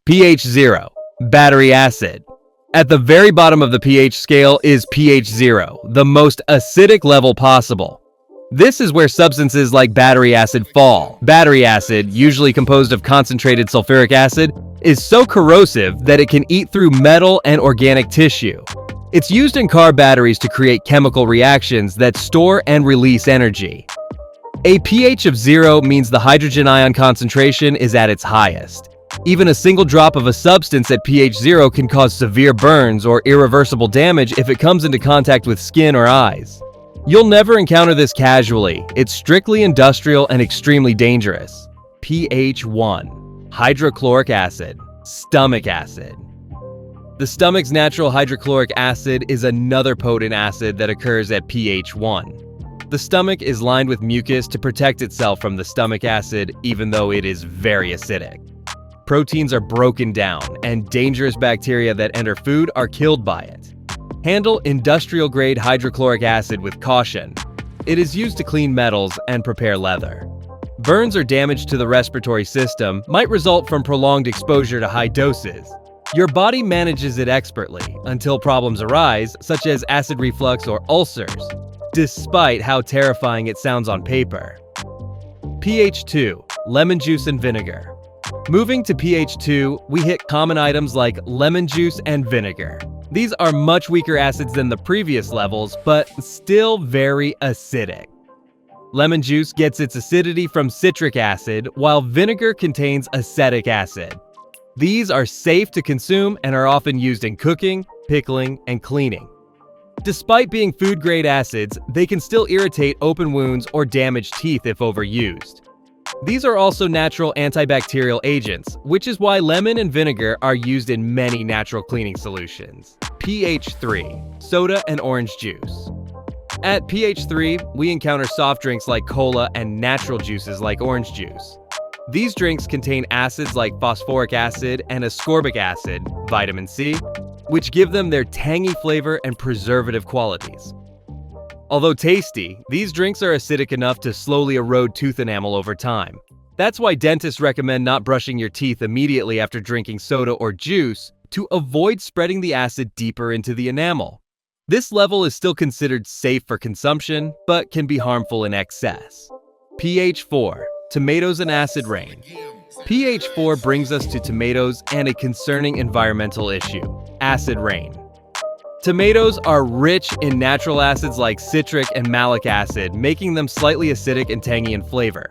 pH 0. Battery acid. At the very bottom of the pH scale is pH 0, the most acidic level possible. This is where substances like battery acid fall. Battery acid, usually composed of concentrated sulfuric acid, is so corrosive that it can eat through metal and organic tissue. It's used in car batteries to create chemical reactions that store and release energy. A pH of 0 means the hydrogen ion concentration is at its highest. Even a single drop of a substance at pH 0 can cause severe burns or irreversible damage if it comes into contact with skin or eyes. You'll never encounter this casually. It's strictly industrial and extremely dangerous. pH 1. Hydrochloric acid. Stomach acid. The stomach's natural hydrochloric acid is another potent acid that occurs at pH 1. The stomach is lined with mucus to protect itself from the stomach acid, even though it is very acidic. Proteins are broken down, and dangerous bacteria that enter food are killed by it. Handle industrial-grade hydrochloric acid with caution. It is used to clean metals and prepare leather. Burns or damage to the respiratory system might result from prolonged exposure to high doses. Your body manages it expertly until problems arise, such as acid reflux or ulcers, despite how terrifying it sounds on paper. pH 2. Lemon juice and vinegar. Moving to pH 2, we hit common items like lemon juice and vinegar. These are much weaker acids than the previous levels, but still very acidic. Lemon juice gets its acidity from citric acid, while vinegar contains acetic acid. These are safe to consume and are often used in cooking, pickling, and cleaning. Despite being food-grade acids, they can still irritate open wounds or damage teeth if overused. These are also natural antibacterial agents, which is why lemon and vinegar are used in many natural cleaning solutions. pH 3. Soda and orange juice. At pH 3, we encounter soft drinks like cola and natural juices like orange juice. These drinks contain acids like phosphoric acid and ascorbic acid, vitamin C, which give them their tangy flavor and preservative qualities. Although tasty, these drinks are acidic enough to slowly erode tooth enamel over time. That's why dentists recommend not brushing your teeth immediately after drinking soda or juice to avoid spreading the acid deeper into the enamel. This level is still considered safe for consumption, but can be harmful in excess. pH 4. Tomatoes and acid rain. pH 4 brings us to tomatoes and a concerning environmental issue: acid rain. Tomatoes are rich in natural acids like citric and malic acid, making them slightly acidic and tangy in flavor.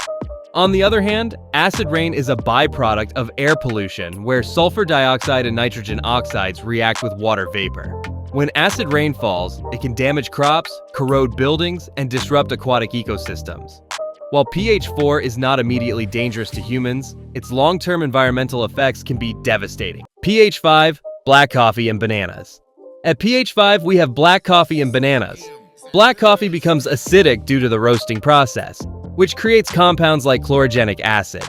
On the other hand, acid rain is a byproduct of air pollution, where sulfur dioxide and nitrogen oxides react with water vapor. When acid rain falls, it can damage crops, corrode buildings, and disrupt aquatic ecosystems. While pH 4 is not immediately dangerous to humans, its long-term environmental effects can be devastating. pH 5. Black coffee and bananas. At pH 5, we have black coffee and bananas. Black coffee becomes acidic due to the roasting process, which creates compounds like chlorogenic acid.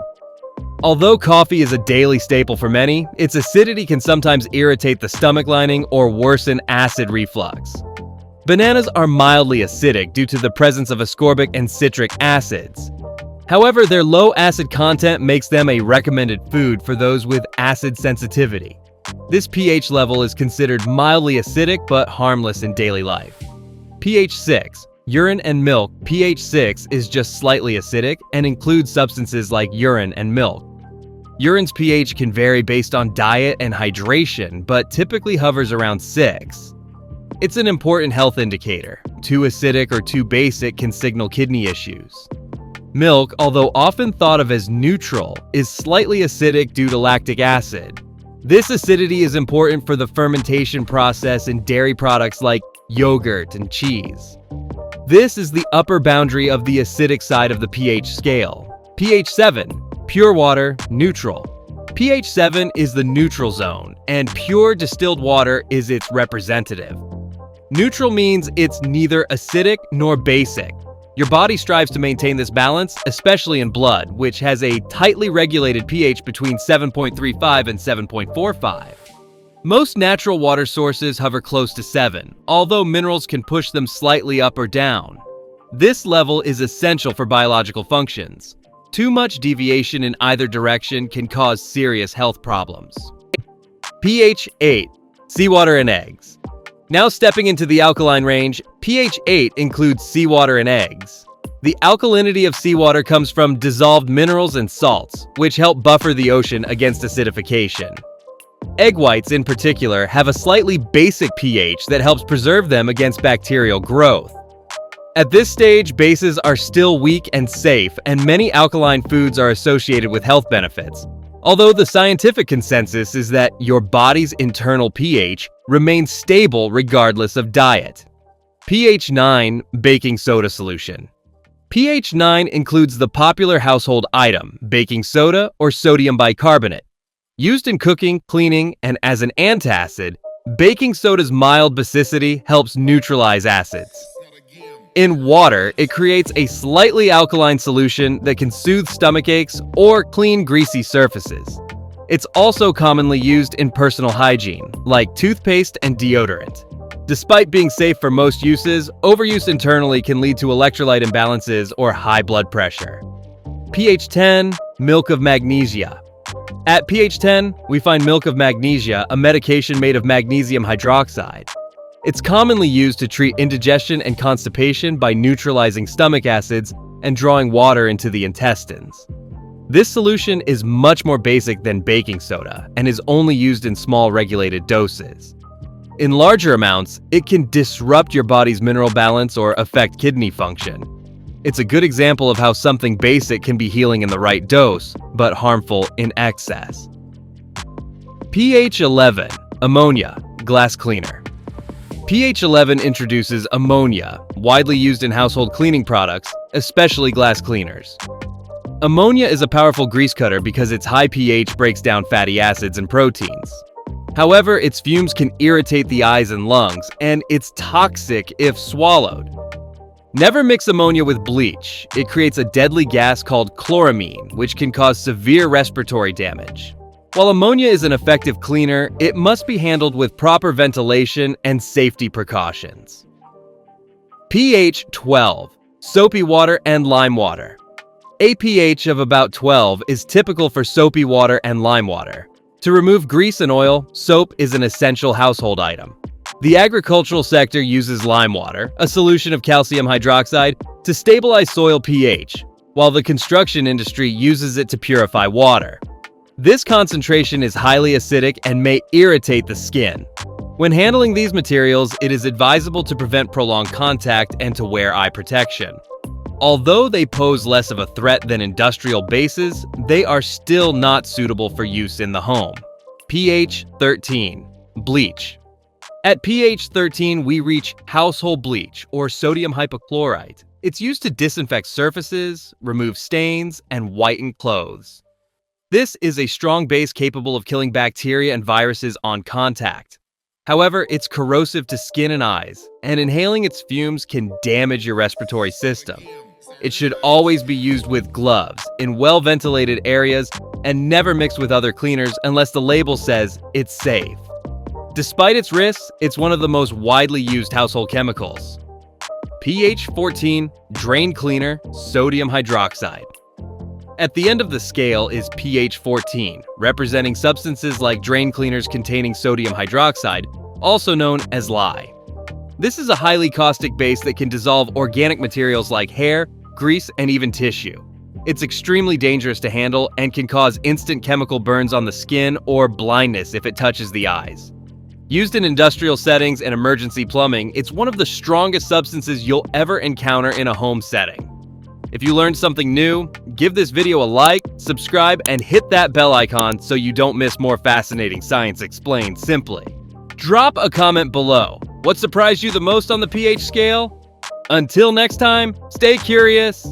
Although coffee is a daily staple for many, its acidity can sometimes irritate the stomach lining or worsen acid reflux. Bananas are mildly acidic due to the presence of ascorbic and citric acids. However, their low acid content makes them a recommended food for those with acid sensitivity. This pH level is considered mildly acidic but harmless in daily life. pH 6. Urine and milk. pH 6 is just slightly acidic and includes substances like urine and milk. Urine's pH can vary based on diet and hydration, but typically hovers around 6. It's an important health indicator. Too acidic or too basic can signal kidney issues. Milk, although often thought of as neutral, is slightly acidic due to lactic acid. This acidity is important for the fermentation process in dairy products like yogurt and cheese. This is the upper boundary of the acidic side of the pH scale. pH 7. Pure water, neutral. pH 7 is the neutral zone, and pure distilled water is its representative. Neutral means it's neither acidic nor basic. Your body strives to maintain this balance, especially in blood, which has a tightly regulated pH between 7.35 and 7.45. Most natural water sources hover close to 7, although minerals can push them slightly up or down. This level is essential for biological functions. Too much deviation in either direction can cause serious health problems. pH 8, seawater and eggs. Now stepping into the alkaline range, pH 8 includes seawater and eggs. The alkalinity of seawater comes from dissolved minerals and salts, which help buffer the ocean against acidification. Egg whites, in particular, have a slightly basic pH that helps preserve them against bacterial growth. At this stage, bases are still weak and safe, and many alkaline foods are associated with health benefits. Although the scientific consensus is that your body's internal pH remains stable regardless of diet. pH 9 baking soda solution. pH 9 includes the popular household item, baking soda or sodium bicarbonate. Used in cooking, cleaning, and as an antacid, baking soda's mild basicity helps neutralize acids. In water, it creates a slightly alkaline solution that can soothe stomach aches or clean greasy surfaces. It's also commonly used in personal hygiene, like toothpaste and deodorant. Despite being safe for most uses, overuse internally can lead to electrolyte imbalances or high blood pressure. pH 10, milk of magnesia. At pH 10, we find milk of magnesia, a medication made of magnesium hydroxide. It's commonly used to treat indigestion and constipation by neutralizing stomach acids and drawing water into the intestines. This solution is much more basic than baking soda and is only used in small regulated doses. In larger amounts, it can disrupt your body's mineral balance or affect kidney function. It's a good example of how something basic can be healing in the right dose, but harmful in excess. pH 11, ammonia, glass cleaner. pH 11 introduces ammonia, widely used in household cleaning products, especially glass cleaners. Ammonia is a powerful grease cutter because its high pH breaks down fatty acids and proteins. However, its fumes can irritate the eyes and lungs, and it's toxic if swallowed. Never mix ammonia with bleach. It creates a deadly gas called chloramine, which can cause severe respiratory damage. While ammonia is an effective cleaner, it must be handled with proper ventilation and safety precautions. pH 12, soapy water and lime water. A pH of about 12 is typical for soapy water and lime water. To remove grease and oil, soap is an essential household item. The agricultural sector uses lime water, a solution of calcium hydroxide, to stabilize soil pH, while the construction industry uses it to purify water. This concentration is highly acidic and may irritate the skin. When handling these materials, it is advisable to prevent prolonged contact and to wear eye protection. Although they pose less of a threat than industrial bases, they are still not suitable for use in the home. pH 13, bleach. At pH 13, we reach household bleach, or sodium hypochlorite. It's used to disinfect surfaces, remove stains, and whiten clothes. This is a strong base capable of killing bacteria and viruses on contact. However, it's corrosive to skin and eyes, and inhaling its fumes can damage your respiratory system. It should always be used with gloves, in well-ventilated areas, and never mixed with other cleaners unless the label says it's safe. Despite its risks, it's one of the most widely used household chemicals. pH 14, drain cleaner, sodium hydroxide. At the end of the scale is pH 14, representing substances like drain cleaners containing sodium hydroxide, also known as lye. This is a highly caustic base that can dissolve organic materials like hair, grease, and even tissue. It's extremely dangerous to handle and can cause instant chemical burns on the skin or blindness if it touches the eyes. Used in industrial settings and emergency plumbing, it's one of the strongest substances you'll ever encounter in a home setting. If you learned something new, give this video a like, subscribe, and hit that bell icon so you don't miss more fascinating science explained simply. Drop a comment below. What surprised you the most on the pH scale? Until next time, stay curious.